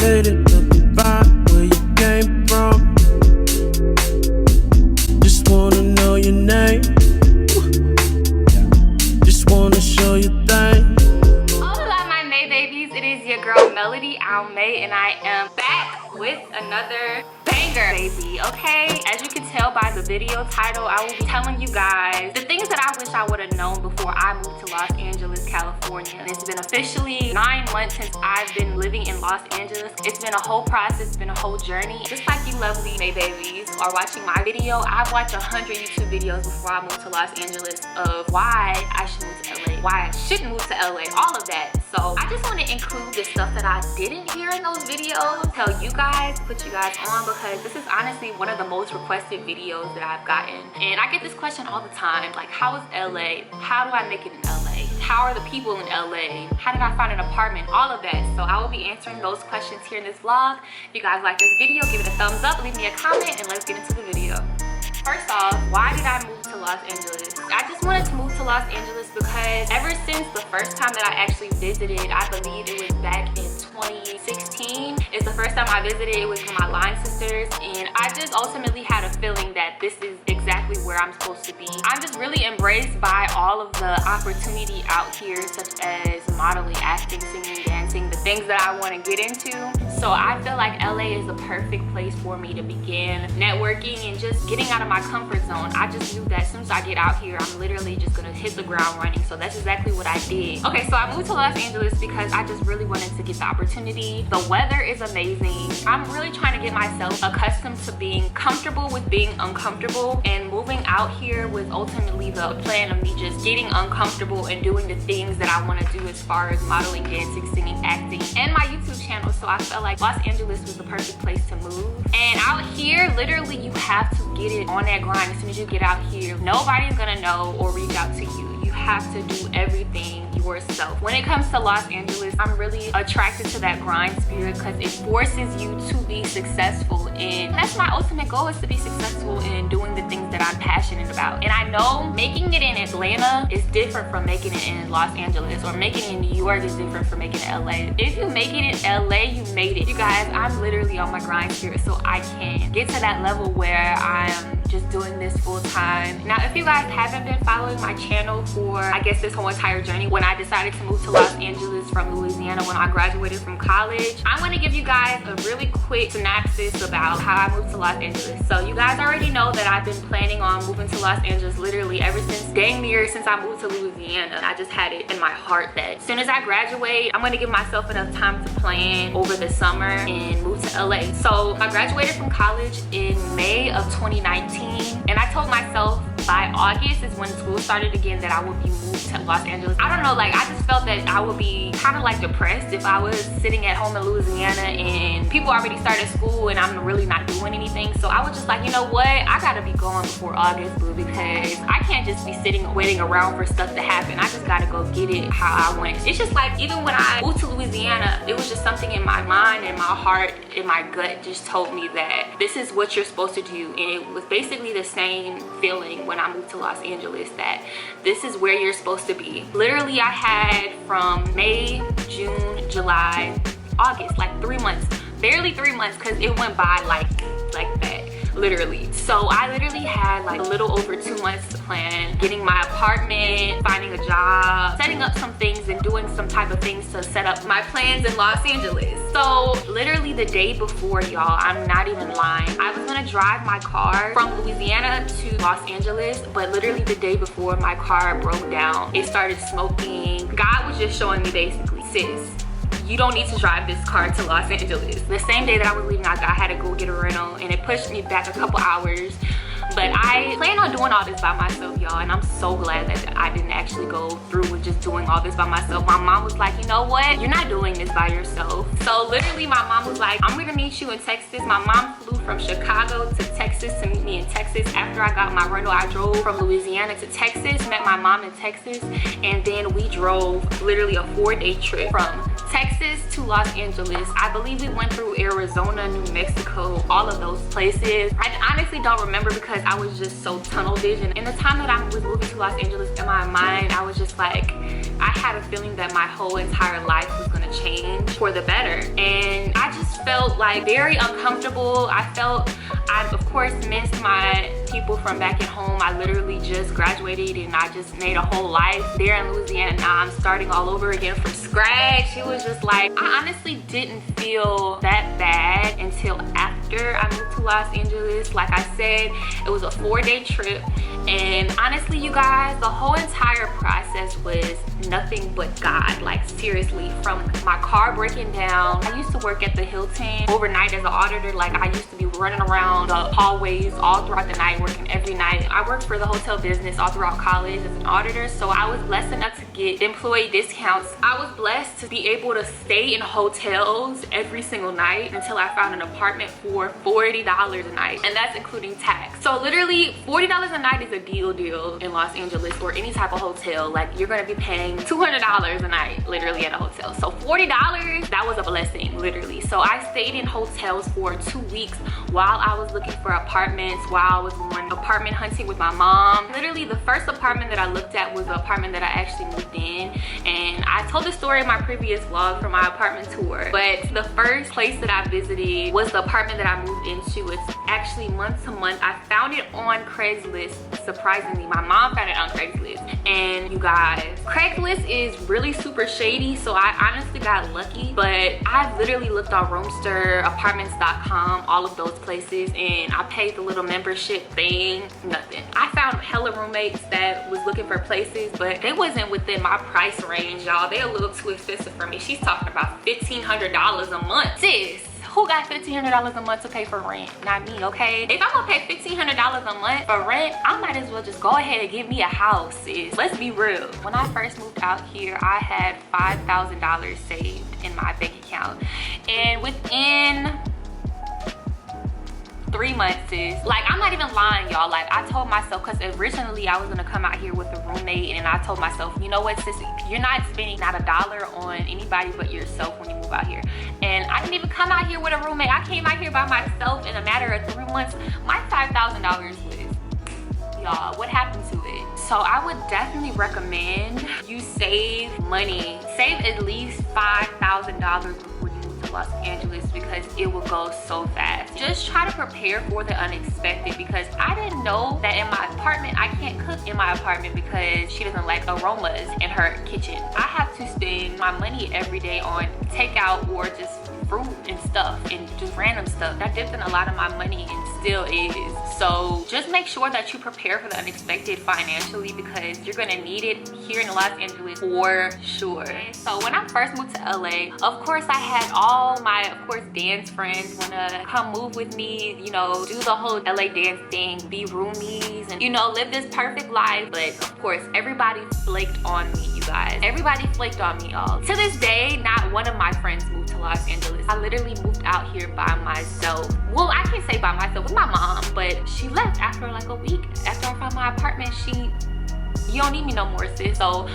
faded, love the vibe, where you came from. Just wanna know your name. Just wanna show you things. Hola, my May babies. It is your girl Melody Almay, and I am back with another banger, baby. Okay, as you can tell by the video title, I will be telling you guys the things that I wish I would have known before I moved to Los Angeles, California. And it's been officially 9 months since I've been living in Los Angeles. It's been a whole process, it's been a whole journey. Just like you lovely May babies are watching my video, I've watched 100 YouTube videos before I moved to Los Angeles of why I should move to LA, why I shouldn't move to LA, all of that. So I just want to include the stuff that I didn't hear in those videos, tell you guys, put you guys on, because this is honestly one of the most requested videos that I've gotten. And I get this question all the time, like, how is LA? How do I make it in LA? How are the people in LA? How did I find an apartment? All of that. So I will be answering those questions here in this vlog. If you guys like this video, give it a thumbs up, leave me a comment, and let's get into the video. First off, why did I move to Los Angeles? I just wanted to move to Los Angeles because ever since the first time that I actually visited, I believe it was back in 2016. It's the first time I visited. It was with my line sisters, and I just ultimately had a feeling that this is exactly where I'm supposed to be. I'm just really embraced by all of the opportunity out here, such as modeling, acting, singing, dancing, the things that I want to get into. So I feel like LA is a perfect place for me to begin networking and just getting out of my comfort zone. I just knew that as soon as I get out here, I'm literally just gonna hit the ground running. So that's exactly what I did. Okay, so I moved to Los Angeles because I just really wanted to get the opportunity. The weather is amazing. I'm really trying to get myself accustomed to being comfortable with being uncomfortable, and moving out here was ultimately the plan of me just getting uncomfortable and doing the things that I want to do as far as modeling, dancing, singing, acting, and my YouTube channel. So I felt like Los Angeles was the perfect place to move. And out here, literally, you have to get it on that grind. As soon as you get out here, nobody's gonna know or reach out to you. You have to do everything yourself. When it comes to Los Angeles, I'm really attracted to that grind spirit because it forces you to be successful, and that's my ultimate goal, is to be successful in doing the things that I'm passionate about. And I know making it in Atlanta is different from making it in Los Angeles, or making it in New York is different from making it in LA. If you make it in LA, you made it. You guys, I'm literally on my grind spirit, so I can get to that level where I'm just doing this full time. Now, if you guys haven't been following my channel for, I guess, this whole entire journey, when I decided to move to Los Angeles from Louisiana when I graduated from college, I want to give you guys a really quick synopsis about how I moved to Los Angeles. So you guys already know that I've been planning on moving to Los Angeles literally ever since, dang near since I moved to Louisiana. I just had it in my heart that as soon as I graduate, I'm going to give myself enough time to plan over the summer and move to LA. So I graduated from college in May of 2019, and I told myself by August is when school started again that I would be moved to Los Angeles. I don't know, like, I just felt that I would be kind of like depressed if I was sitting at home in Louisiana and people already started school and I'm really not doing anything. So I was just like, you know what, I gotta be going before August, boo, because I can't just be sitting waiting around for stuff to happen. I just gotta go get it how I want it. It's just like, even when I moved to Louisiana, it was just something in my mind and my heart, in my gut, just told me that this is what you're supposed to do. And it was basically the same feeling when I moved to Los Angeles, that this is where you're supposed to be. Literally, I had from May, June, July, August, like 3 months, barely 3 months, because it went by like that, literally. So I literally had like a little over 2 months to plan, getting my apartment, finding a job, setting up some things, and doing some type of things to set up my plans in Los Angeles. So literally the day before, y'all, I'm not even lying, I was gonna drive my car from Louisiana to Los Angeles, but literally the day before, my car broke down. It started smoking. God was just showing me basically, sis, you don't need to drive this car to Los Angeles. The same day that I was leaving, I had to go get a rental, and it pushed me back a couple hours. But I plan on doing all this by myself, y'all, and I'm so glad that I didn't actually go through with just doing all this by myself. My mom was like, you know what, you're not doing this by yourself. So literally, my mom was like, I'm gonna meet you in Texas. My mom flew from Chicago to Texas to meet me in Texas. After I got my rental, I drove from Louisiana to Texas, met my mom in Texas, and then we drove literally a 4-day trip from Texas to Los Angeles. I believe we went through Arizona, New Mexico, all of those places. I honestly don't remember because I was just so tunnel vision. In the time that I was moving to Los Angeles, in my mind, I was just like, I had a feeling that my whole entire life was gonna change for the better. And I just felt like very uncomfortable. I of course missed my people from back at home. I literally just graduated and I just made a whole life there in Louisiana. Now I'm starting all over again from scratch. It was just like, I honestly didn't feel that bad until after I moved to Los Angeles. Like I said, it was a 4-day trip, and honestly, you guys, the whole entire process was nothing but God. Like seriously, from my car breaking down. I used to work at the Hilton overnight as an auditor. Like I used to be running around the hallways all throughout the night, working every night. I worked for the hotel business all throughout college as an auditor, so I was blessed enough to get employee discounts. I was blessed to be able to stay in hotels every single night until I found an apartment for $40 a night, and that's including tax. So literally $40 a night is a deal in Los Angeles or any type of hotel. Like you're gonna be paying $200 a night literally at a hotel. So $40, that was a blessing, literally. So I stayed in hotels for 2 weeks while I was looking for apartments, while I was going apartment hunting with my mom. Literally the first apartment that I looked at was the apartment that I actually moved in, and I told the story in my previous vlog from my apartment tour. But the first place that I visited was the apartment that I moved into. It's actually month to month. I found it on Craigslist. Surprisingly, my mom found it on Craigslist. And you guys, Craigslist is really super shady, so I honestly got lucky. But I literally looked on Roomster, apartments.com, all of those places, and I paid the little membership thing, nothing. I found hella roommates that was looking for places, but they wasn't within my price range, y'all. They're a little too expensive for me. She's talking about $1,500 a month. Sis, who got $1,500 a month to pay for rent? Not me, okay? If I'm gonna pay $1,500 a month for rent, I might as well just go ahead and get me a house, sis. Let's be real. When I first moved out here, I had $5,000 saved in my bank account, and within 3 months, sis. Like, I'm not even lying, y'all. Like, I told myself, because originally I was gonna come out here with a roommate, and I told myself, you know what, sis, you're not spending not $1 on anybody but yourself when you move out here. And I didn't even come out here with a roommate. I came out here by myself. In a matter of 3 months, my $5,000 was, y'all, what happened to it? So I would definitely recommend you save money. Save at least $5,000 before you move to Los Angeles, because it will go so fast. Just try to prepare for the unexpected, because I didn't know that in my apartment, I can't cook in my apartment because she doesn't like aromas in her kitchen. I have to spend my money every day on takeout or just fruit and stuff and just random stuff. That dipped in a lot of my money and still is. So just make sure that you prepare for the unexpected financially, because you're gonna need it here in Los Angeles for sure. So when I first moved to LA, of course I had all my, of course, dance friends wanna come move with me, you know, do the whole LA dance thing, be roomies, and you know, live this perfect life. But of course, everybody flaked on me, you guys. Everybody flaked on me, y'all. To this day, not one of my friends moved to Los Angeles. I literally moved out here by myself. Well, I can't say by myself, with my mom, but she left after like a week. After I found my apartment, you don't need me no more, sis. So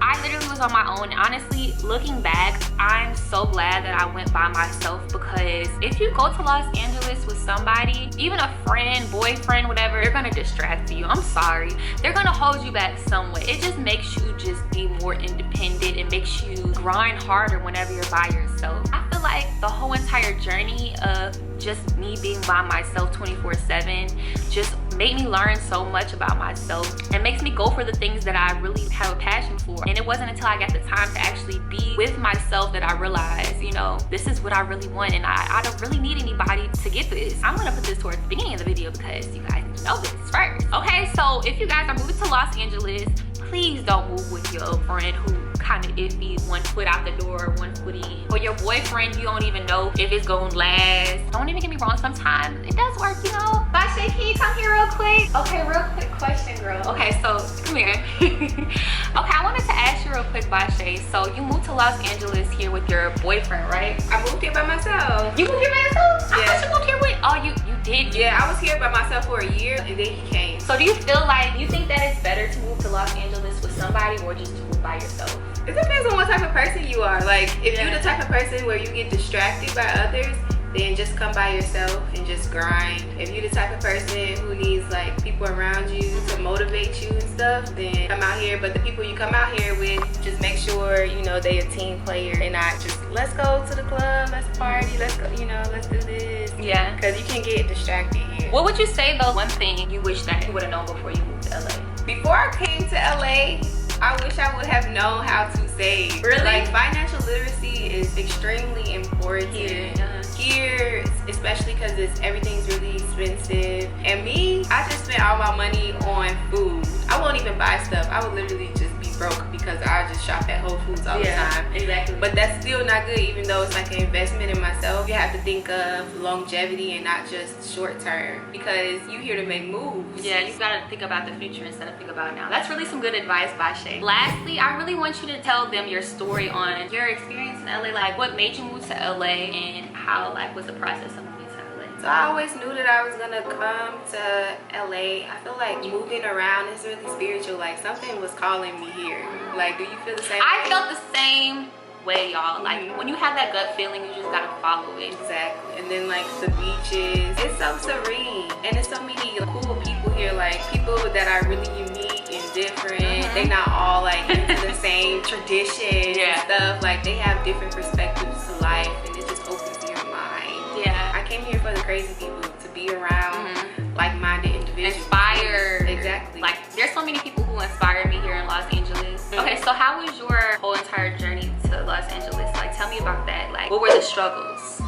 I literally was on my own. Honestly, looking back, I'm so glad that I went by myself, because if you go to Los Angeles with somebody, even a friend, boyfriend, whatever, they're gonna distract you. I'm sorry. They're gonna hold you back some way. It just makes you just be more independent. It makes you grind harder whenever you're by yourself. I feel like the whole entire journey of just me being by myself 24/7 just made me learn so much about myself, and makes me go for the things that I really have a passion for. And it wasn't until I got the time to actually be with myself that I realized, you know, this is what I really want, and I don't really need anybody to get this. I'm gonna put this towards the beginning of the video because you guys know this first. Okay, so if you guys are moving to Los Angeles, please don't move with your friend who kind of iffy, 1 foot out the door, 1 foot in, or your boyfriend you don't even know if it's gonna last. Don't even get me wrong, sometimes it does work, you know. Bashay, can you come here real quick? Okay, real quick question, girl. Okay, so come here. Okay, I wanted to ask you real quick, Bashay. So you moved to Los Angeles here with your boyfriend, right? I moved here by myself. You moved here by yourself? Yeah. I thought you moved here with, oh, you did? Yeah, I was here by myself for a year, and then he came. So do you feel like, you think that it's better to move to Los Angeles with somebody, or just to move by yourself? It depends on what type of person you are. Like, if you're the type of person where you get distracted by others, then just come by yourself and just grind. If you're the type of person who needs like people around you to motivate you and stuff, then come out here. But the people you come out here with just make sure, you know, they a team player and not just, let's go to the club, let's party, let's go, you know, let's do this. Yeah. Because you can get distracted here. What would you say though, one thing you wish that you would have known before you moved to LA? Before I came to LA, I wish I would have known how to save. Really? Like, financial literacy is extremely important here, especially because everything's really expensive. And me, I just spent all my money on food. I won't even buy stuff. I would literally just be broke because I just shop at Whole Foods all the time. Exactly. But that's still not good, even though it's like an investment in myself. You have to think of longevity and not just short term, because you here to make moves. Yeah, you gotta think about the future instead of think about now. That's really some good advice by Shay. Lastly, I really want you to tell them your story on your experience in LA, like what made you move to LA and how like was the process of moving to LA. So I always knew that I was gonna come to LA. I feel like moving around is really spiritual. Like something was calling me here. Like, do you feel the same I way? felt the same way, y'all. Like when you have that gut feeling, you just gotta follow it. Exactly. And then like the beaches, it's so serene, and there's so many cool people here, like people that are really unique and different. They not all like into the same traditions and stuff. Like they have different perspectives to life, and it just opens your mind. Yeah. I came here for the crazy people, to be around like-minded individuals. Inspired. Exactly. Like there's so many people who inspired me here in Los Angeles. Okay, so how was your whole entire journey to Los Angeles? Like tell me about that. Like what were the struggles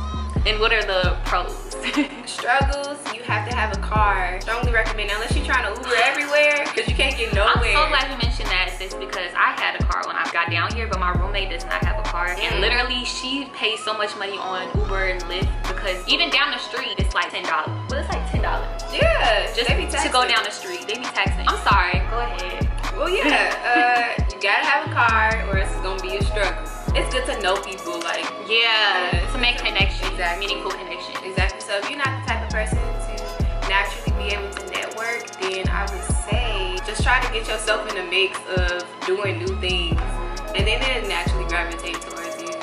and what are the pros? Struggles, you have to have a car. Strongly recommend, unless you're trying to Uber everywhere, because you can't get nowhere. I'm so glad you mentioned that, sis, because I had a car when I got down here, but my roommate does not have a car. And literally, she pays so much money on Uber and Lyft, because even down the street, it's like $10. Well, it's like $10. Yeah, Just they be to go down the street. They be taxing. I'm sorry, go ahead. Well, yeah, you gotta have a car or else it's gonna be a struggle. It's good to know people, like, to make connections, exactly. meaningful connections. Exactly. So if you're not the type of person to naturally be able to network, then I would say just try to get yourself in the mix of doing new things, and then it'll naturally gravitate towards you.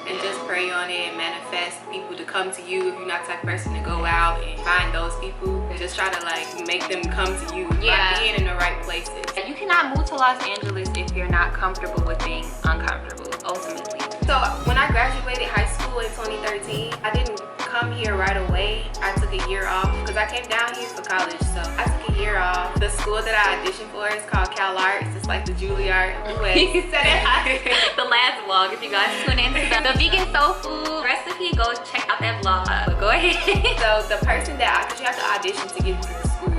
And just pray on it and manifest people to come to you. If you're not the type of person to go out and find those people, just try to like make them come to you by being in the right places. You cannot move to Los Angeles if you're not comfortable with being uncomfortable, ultimately. So when I graduated high school in 2013, I didn't come here right away. I took a year off because I came down here for college. So I took a year off. The school that I auditioned for is called Cal Arts. It's like the Juilliard of the West. The last vlog, if you guys tune into the vegan soul food recipe, go check out that vlog. But go ahead. So the person that, because you have to audition to get into the school,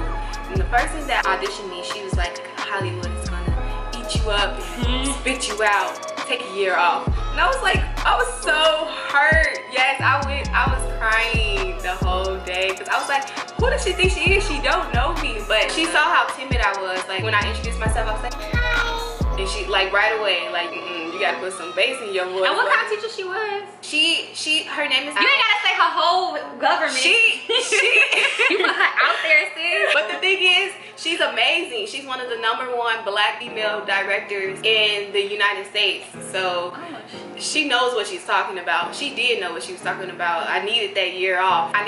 and the person that auditioned me, she was like, Hollywood is gonna eat you up and spit you out. Take a year off. And I was like, I was so hurt. Yes, I was crying the whole day because I was like, who does she think she is? She don't know me. But she saw how timid I was. Like when I introduced myself, I was like, hi. And she like right away, like, you gotta put some bass in your voice. And what kind of teacher she was? Her name is. You ain't gotta say her whole government. You put her out there, sis. But the thing is, she's amazing. She's one of the #1 black female directors in the United States. So she knows what she's talking about. She did know what she was talking about. I needed that year off. And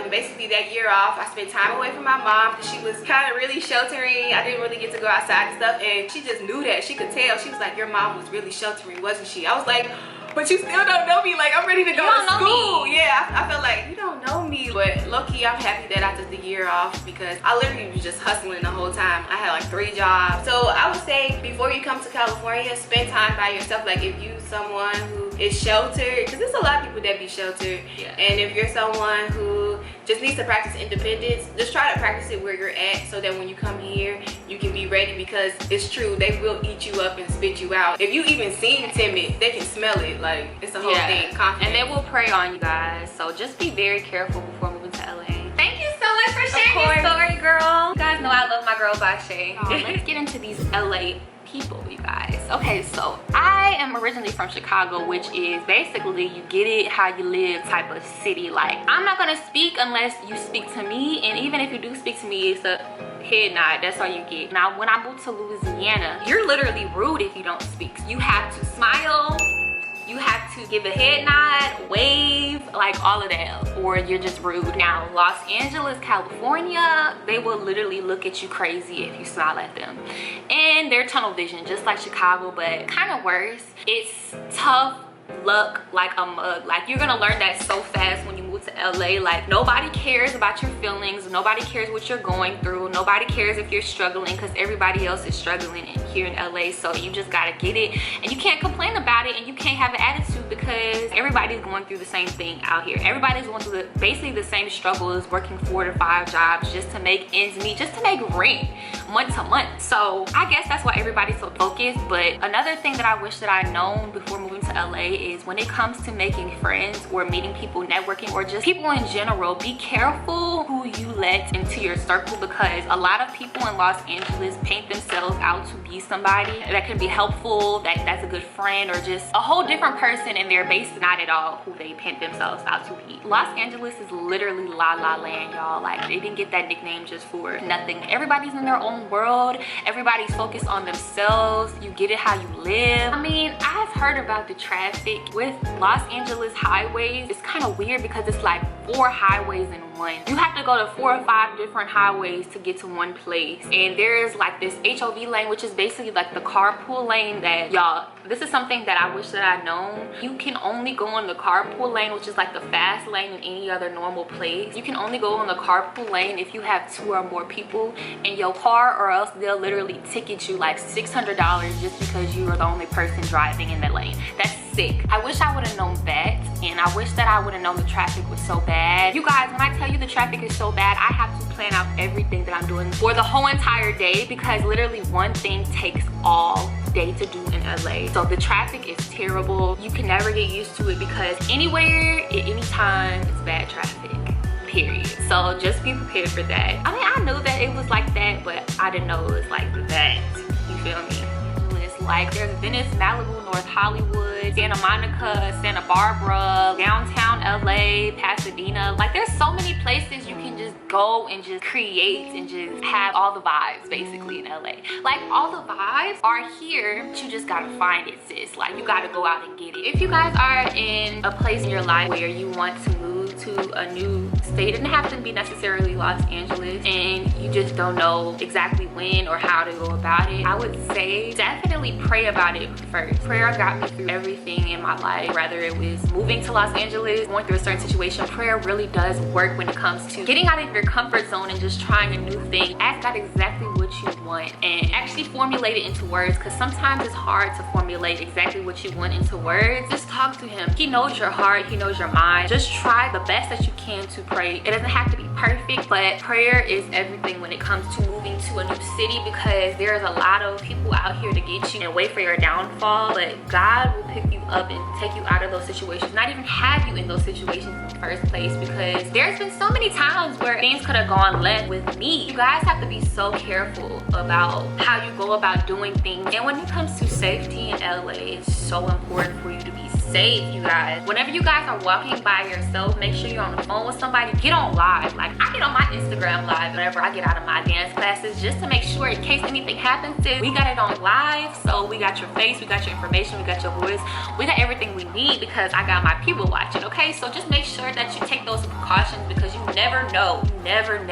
basically that year off, I spent time away from my mom because she was kind of really sheltering. I didn't really get to go outside and stuff, and she just knew that. She could tell. She was like, your mom was really sheltering, wasn't she? I was like, but you still don't know me. Like, I'm ready to go to school. Yeah, I felt like, you don't know me. But low-key, I'm happy that I took the year off because I literally was just hustling the whole time. I had like 3 jobs. So I would say before you come to California, spend time by yourself. Like if you someone who is sheltered, because there's a lot of people that be sheltered. And if you're someone who just needs to practice independence, just try to practice it where you're at so that when you come here, you can be ready, because it's true, they will eat you up and spit you out. If you even seem timid, they can smell it. Like, it's a whole thing. Confidence. And they will prey on you guys. So just be very careful before moving to LA. Thank you so much for sharing your story, girl. You guys know I love my girl Bashay. Let's get into these LA people, you guys. Okay, so I am originally from Chicago, which is basically you get it how you live type of city. Like, I'm not gonna speak unless you speak to me, and even if you do speak to me, it's a head nod. That's all you get. Now when I moved to Louisiana, you're literally rude if you don't speak. You have to smile, you You have to give a head nod, wave, like all of that, or you're just rude. Now, Los Angeles, California, they will literally look at you crazy if you smile at them. And they're tunnel vision, just like Chicago, but kind of worse. It's tough luck like a mug. Like, you're gonna learn that so fast when you move to LA. Like, nobody cares about your feelings, nobody cares what you're going through, nobody cares if you're struggling, because everybody else is struggling here in LA. So you just gotta get it, and you can't complain about it, and you can't have an attitude, because everybody's going through the same thing out here. Everybody's going through basically the same struggles, working 4 to 5 jobs just to make ends meet, just to make rent month to month. So I guess that's why everybody's so focused. But another thing that I wish that I'd known before moving to LA is when it comes to making friends or meeting people, networking, or just people in general, be careful who you let into your circle, because a lot of people in Los Angeles paint themselves out to be somebody that can be helpful, that's a good friend, or just a whole different person, and they're basically not at all who they paint themselves out to be. Los Angeles is literally La La Land, y'all. Like, they didn't get that nickname just for nothing. Everybody's in their own world, everybody's focused on themselves. You get it how you live. I mean, I've heard about the traffic with Los Angeles highways. It's kind of weird because it's like 4 highways in one. You have to go to 4 or 5 different highways to get to one place, and there's like this HOV lane, which is basically like the carpool lane. That, y'all, this is something that I wish that I'd known. You can only go on the carpool lane, which is like the fast lane in any other normal place. You can only go on the carpool lane if you have 2 or more people in your car, or else they'll literally ticket you like $600 just because you are the only person driving in that lane. That's sick. I wish I would have known that, and I wish that I would have known the traffic was so bad. You guys, when I tell you the traffic is so bad, I have to plan out everything that I'm doing for the whole entire day, because literally one thing takes all day to do in LA. So the traffic is terrible. You can never get used to it, because anywhere at any time it's bad traffic, period. So just be prepared for that. I mean, I knew that it was like that, but I didn't know it was like that. You feel me? Like, there's Venice, Malibu, North Hollywood, Santa Monica, Santa Barbara, downtown LA, Pasadena. Like, there's so many places you can just go and just create and just have all the vibes basically in LA. Like, all the vibes are here, but you just gotta find it, sis. Like, you gotta go out and get it. If you guys are in a place in your life where you want to move to a new state, it doesn't have to be necessarily Los Angeles, and you just don't know exactly when or how to go about it, I would say definitely pray about it first. Prayer got me through everything in my life, whether it was moving to Los Angeles, going through a certain situation. Prayer really does work when it comes to getting out of your comfort zone and just trying a new thing. Ask God exactly what you want and actually formulate it into words, because sometimes it's hard to formulate exactly what you want into words. Just talk to him. He knows your heart, he knows your mind. Just try the best that you can to pray. It doesn't have to be perfect, but prayer is everything when it comes to moving to a new city, because there's a lot of people out here to get you and wait for your downfall, but God will pick you up and take you out of those situations, not even have you in those situations in the first place, because there's been so many times where things could have gone left with me. You guys have to be so careful about how you go about doing things, and when it comes to safety in LA, it's so important for you to be safe, you guys. Whenever you guys are walking by yourself, make sure you're on the phone with somebody. Get on live. Like, I get on my Instagram live whenever I get out of my dance classes, just to make sure in case anything happens, sis, we got it on live. So we got your face, we got your information, we got your voice, we got everything we need, because I got my people watching. Okay, so just make sure that you take those precautions, because you never know, you never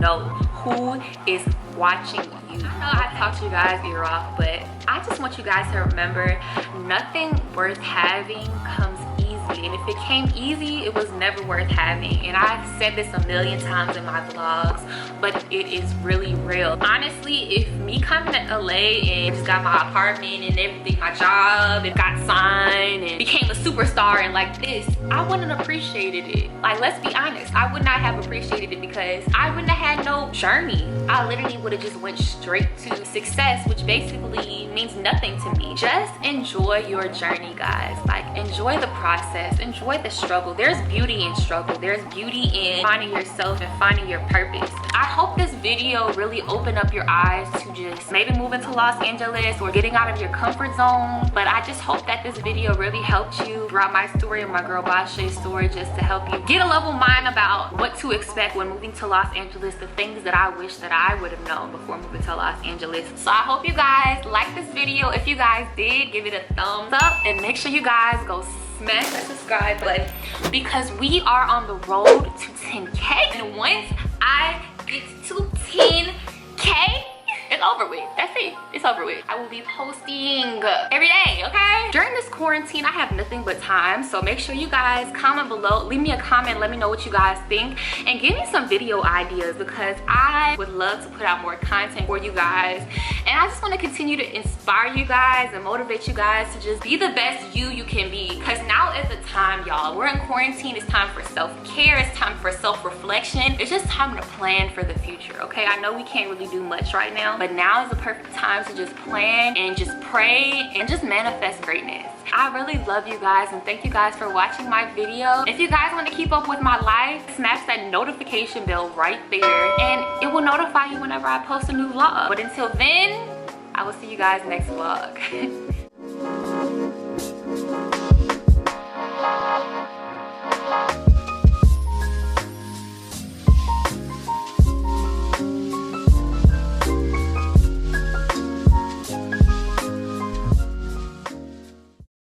know who is watching you. I know I talked to you guys ear off, but I just want you guys to remember, nothing worth having comes easy. And if it came easy, it was never worth having. And I've said this a million times in my vlogs, but it is really real. Honestly, if me coming to LA and just got my apartment and everything, my job, and got signed and became a superstar and like this, I wouldn't have appreciated it. Like, let's be honest, I would not have appreciated it, because I wouldn't have had no journey. I literally would have just went straight to success, which basically means nothing to me. Just enjoy your journey, guys. Like, enjoy the process. yes, enjoy the struggle. There's beauty in struggle. There's beauty in finding yourself and finding your purpose. I hope this video really opened up your eyes to just maybe moving to Los Angeles or getting out of your comfort zone. But I just hope that this video really helped you throughout my story and my girl Bashe's story, just to help you get a level mind about what to expect when moving to Los Angeles, the things that I wish that I would have known before moving to Los Angeles. So I hope you guys like this video. If you guys did, give it a thumbs up and make sure you guys go smash that subscribe button, because we are on the road to 10K, and once I get to 10K, it's over with. That's it. It's over with. I will be posting every day, okay? During this quarantine, I have nothing but time, so make sure you guys comment below. Leave me a comment. Let me know what you guys think, and give me some video ideas, because I would love to put out more content for you guys. And I just want to continue to inspire you guys and motivate you guys to just be the best you can be, because now is the time, y'all. We're in quarantine. It's time for self-care. It's time for self-reflection. It's just time to plan for the future, okay? I know we can't really do much right now, but now is the perfect time to just plan and just pray and just manifest greatness. I really love you guys, and thank you guys for watching my video. If you guys want to keep up with my life, smash that notification bell right there, and it will notify you whenever I post a new vlog. But until then, I will see you guys next vlog.